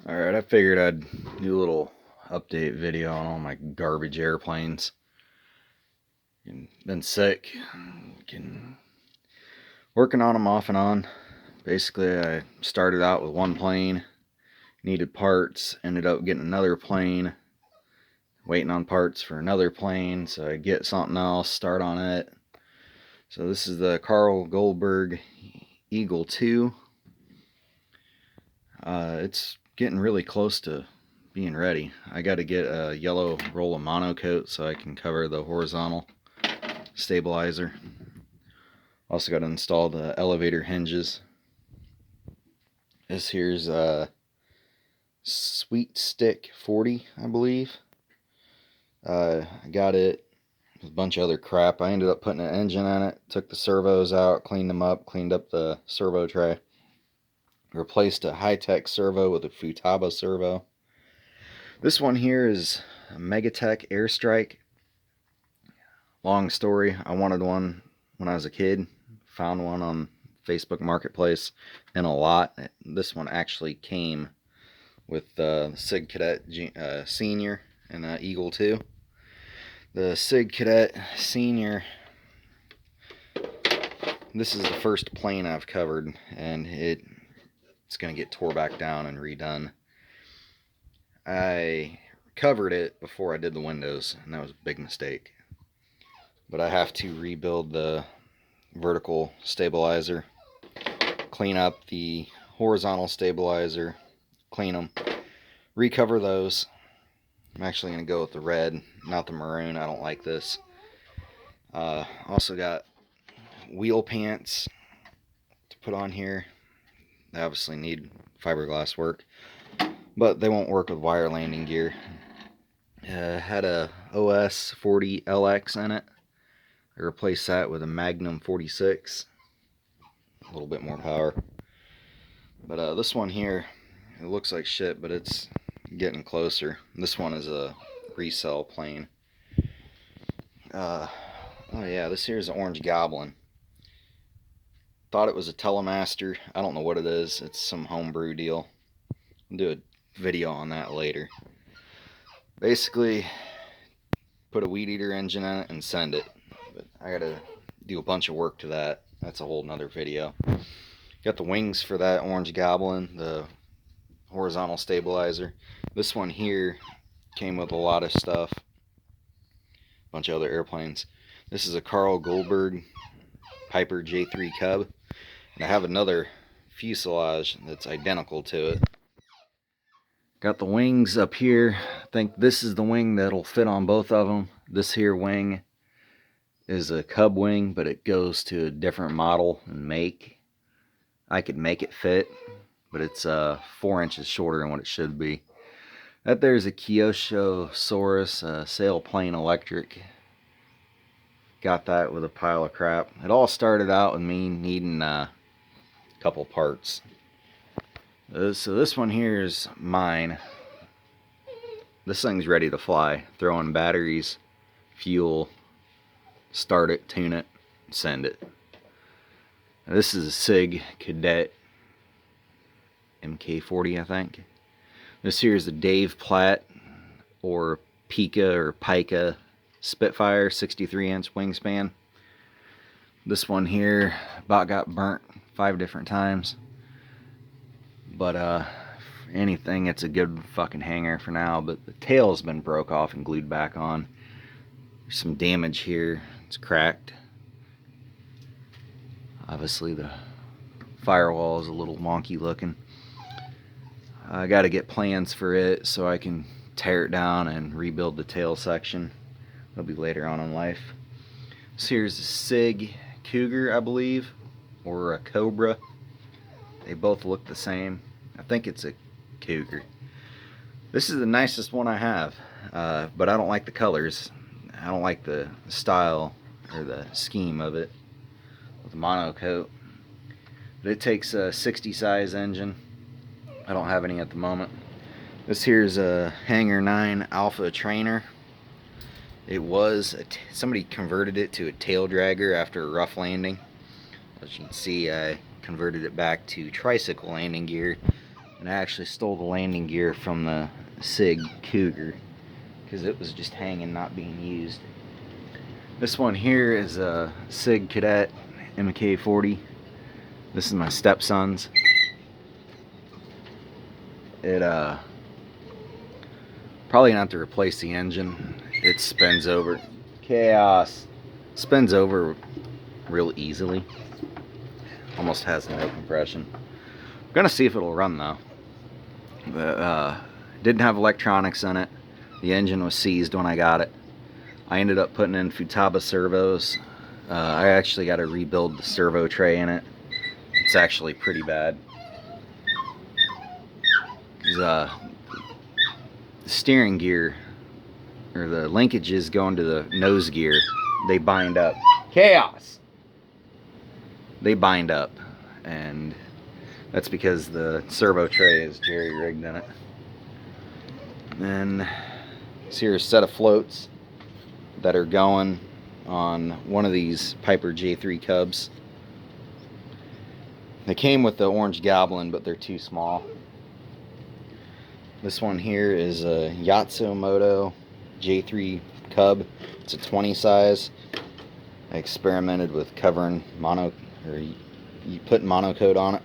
Alright, I figured I'd do a little update video on all my garbage airplanes. Been sick, working on them off and on. Basically, I started out with one plane, needed parts, ended up getting another plane, waiting on parts for another plane, so I get something else, start on it. So this is the Carl Goldberg Eagle 2. It's getting really close to being ready. I got to get a yellow roll of monocoat so I can cover the horizontal stabilizer. Also got to install the elevator hinges. This here's a Sweet Stick 40, I believe. I got it with a bunch of other crap. I ended up putting an engine on it, took the servos out, cleaned them up, cleaned up the servo tray. Replaced a high-tech servo with a Futaba servo. This one here is a Megatech Airstrike. Long story, I wanted one when I was a kid. Found one on Facebook Marketplace in a lot. This one actually came with the Sig Cadet Senior and Eagle 2. The Sig Cadet Senior, this is the first plane I've covered, and it's going to get tore back down and redone. I covered it before I did the windows, and that was a big mistake. But I have to rebuild the vertical stabilizer, clean up the horizontal stabilizer, clean them, recover those. I'm actually going to go with the red, not the maroon. I don't like this. Also got wheel pants to put on here. They obviously need fiberglass work, but they won't work with wire landing gear. Had a OS 40 LX in it. I replaced that with a Magnum 46. A little bit more power. But this one here, it looks like shit, but it's getting closer. This one is a resell plane. Oh yeah, this here is an Orange Goblin. Thought it was a Telemaster. I don't know what it is. It's some homebrew deal. I'll do a video on that later. Basically, put a weed eater engine on it and send it. But I gotta do a bunch of work to that. That's a whole nother video. Got the wings for that Orange Goblin, the horizontal stabilizer. This one here came with a lot of stuff. A bunch of other airplanes. This is a Carl Goldberg Piper J3 Cub. And I have another fuselage that's identical to it. Got the wings up here. I think this is the wing that'll fit on both of them. This here wing is a Cub wing, but it goes to a different model and make. I could make it fit, but it's 4 inches shorter than what it should be. That there's a Kyosho Saurus sailplane electric. Got that with a pile of crap. It all started out with me needing a couple parts. So this one here is mine. This thing's ready to fly. Throw in batteries, fuel, start it, tune it, send it. Now, this is a Sig Cadet MK40, I think. This here is the Dave Platt or Pika or Pika Spitfire 63-inch wingspan. This one here about got burnt 5 different times. But if anything, it's a good fucking hanger for now. But the tail's been broke off and glued back on. There's some damage here. It's cracked. Obviously the firewall is a little wonky looking. I got to get plans for it so I can tear it down and rebuild the tail section. That'll be later on in life. This here's a Sig Cougar, I believe, or a Cobra. They both look the same. I think it's a Cougar. This is the nicest one I have, but I don't like the colors. I don't like the style or the scheme of it with the monocoat. But it takes a 60 size engine. I don't have any at the moment. This here's a Hangar 9 Alpha Trainer. It was somebody converted it to a tail dragger after a rough landing. As you can see, I converted it back to tricycle landing gear And I actually stole the landing gear from the Sig Cougar because it was just hanging, not being used. This one here is a Sig Cadet MK40. This is my stepson's. It probably gonna have to replace the engine. It spins over. Chaos. Spins over real easily. Almost has no compression. I'm gonna see if it'll run though. But, didn't have electronics in it. The engine was seized when I got it. I ended up putting in Futaba servos. I actually got to rebuild the servo tray in it. It's actually pretty bad. The steering gear, or the linkages going to the nose gear, they bind up. Chaos! They bind up, and that's because the servo tray is jerry-rigged in it. And then here's a set of floats that are going on one of these Piper J3 Cubs. They came with the orange Goblin, but they're too small. This one here is a Yatsumoto J3 Cub. It's a 20 size. I experimented with covering you put monocoat on it.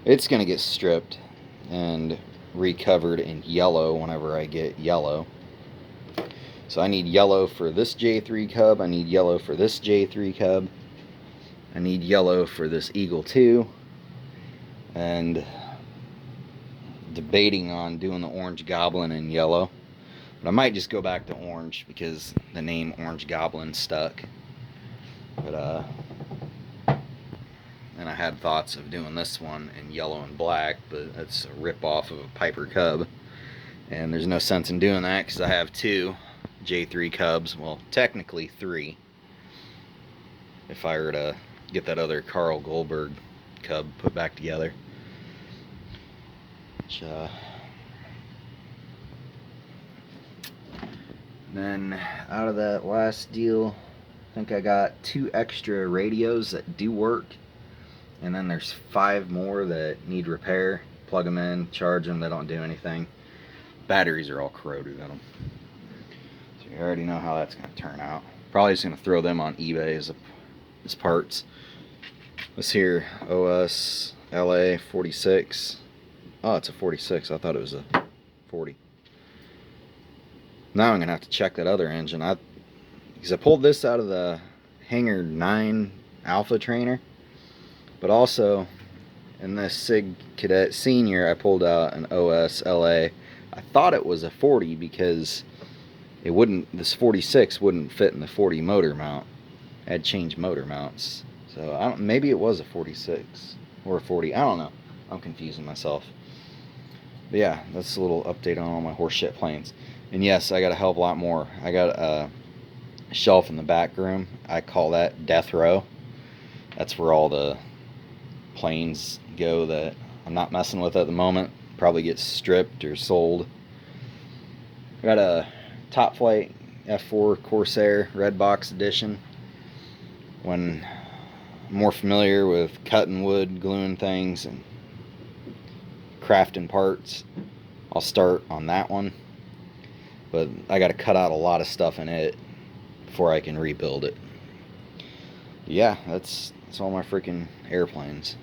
It's gonna get stripped and recovered in yellow whenever I get yellow. So I need yellow for this J3 Cub, I need yellow for this J3 Cub, I need yellow for this Eagle 2, and debating on doing the orange Goblin in yellow. But I might just go back to orange because the name Orange Goblin stuck. But and I had thoughts of doing this one in yellow and black, but that's a rip-off of a Piper Cub. And there's no sense in doing that because I have two J3 Cubs. Well, technically three. If I were to get that other Carl Goldberg Cub put back together. Which, then out of that last deal, I think I got 2 extra radios that do work. And then there's 5 more that need repair. Plug them in, charge them, they don't do anything. Batteries are all corroded in them. So you already know how that's going to turn out. Probably just going to throw them on eBay as parts. This here, OS LA 46. Oh, it's a 46. I thought it was a 40. Now I'm going to have to check that other engine. Because I pulled this out of the Hangar 9 Alpha Trainer. But also, in this Sig Cadet Senior, I pulled out an OS LA. I thought it was a 40 because this 46 wouldn't fit in the 40 motor mount. I had changed motor mounts. So maybe it was a 46 or a 40. I don't know. I'm confusing myself. But yeah, that's a little update on all my horseshit planes. And yes, I got a hell of a lot more. I got a shelf in the back room. I call that death row. That's where all the planes go that I'm not messing with at the moment. Probably get stripped or sold. I got a Top Flight F4 Corsair Red Box Edition. When I'm more familiar with cutting wood, gluing things, and crafting parts, I'll start on that one. But I got to cut out a lot of stuff in it before I can rebuild it. Yeah, that's all my freaking airplanes.